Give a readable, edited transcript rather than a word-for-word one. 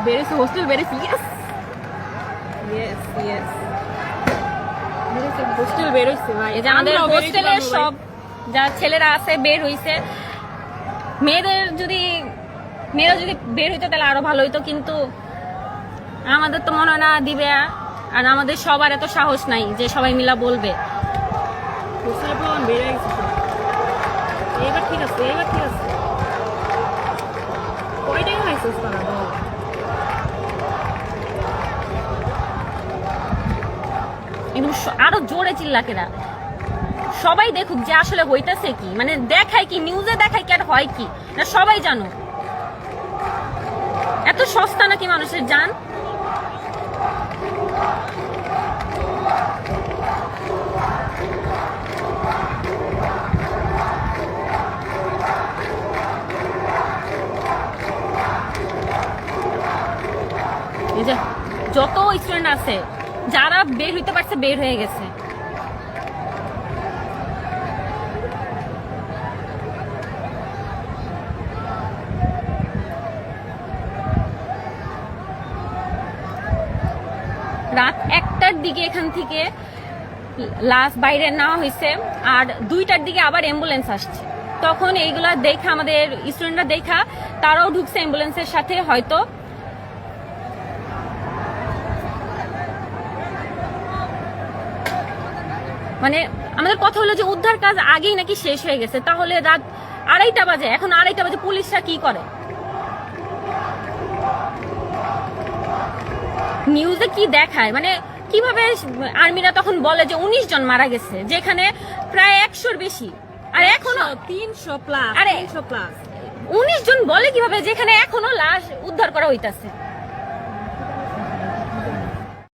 বেরিয়েছে হোস্টেল বেরিয়েছে yes yes yes বেরিয়েছে হোস্টেল বেরিয়েছে ভাই এই যে আমাদের আমরাও হোস্টেলের বেরিয়েছিলাম সব যা ছেলেরা আছে বের হইছে। মেয়েরা যদি বের হইতো তাহলে আরো ভালো হইতো, কিন্তু আমাদের তো মনে হয় না দিবে। আর আমাদের সবার এত সাহস নাই যে সবাই মিলা বলবে। হোস্টেলে প্লান বেরিয়ে গেছে সব। এবার ঠিক আছে এবার ঠিক আছে কয়টাই হয়েছে তারা বল একদম আরো জোরে চিল্লাকেরা সবাই দেখুক যে আসলে হইতাছে কি, মানে দেখায় কি, নিউজে দেখায় কি আর হয় কি না সবাই জানো। এত সস্তা নাকি মানুষের জান? এই যে যত স্টুডেন্ট আছে যারা বের হইতে পারছে বের হয়ে গেছে। রাত 1টার দিকে এখান থেকে লাশ বাইরে নেওয়া হয়েছে, আর 2টার দিকে আবার অ্যাম্বুলেন্স আসছে। তখন এইগুলা দেখা আমাদের স্টুডেন্টরা দেখা তারাও ঢুকছে অ্যাম্বুলেন্সের সাথে। হয়তো মানে আমাদের কথা হলো যে উদ্ধার কাজ আগেই নাকি শেষ হয়ে গেছে, তাহলে রাত 2:30 বাজে, এখন 2:30 বাজে পুলিশরা কি করে? নিউজে কি দেখায়, মানে কিভাবে আর্মিরা তখন বলে যে 19 জন মারা গেছে, যেখানে প্রায় 100-র বেশি, আর এখনো 300 প্লাস আরে 300 প্লাস 19 জন বলে কিভাবে, যেখানে এখনো লাশ উদ্ধার করা হইতাছে।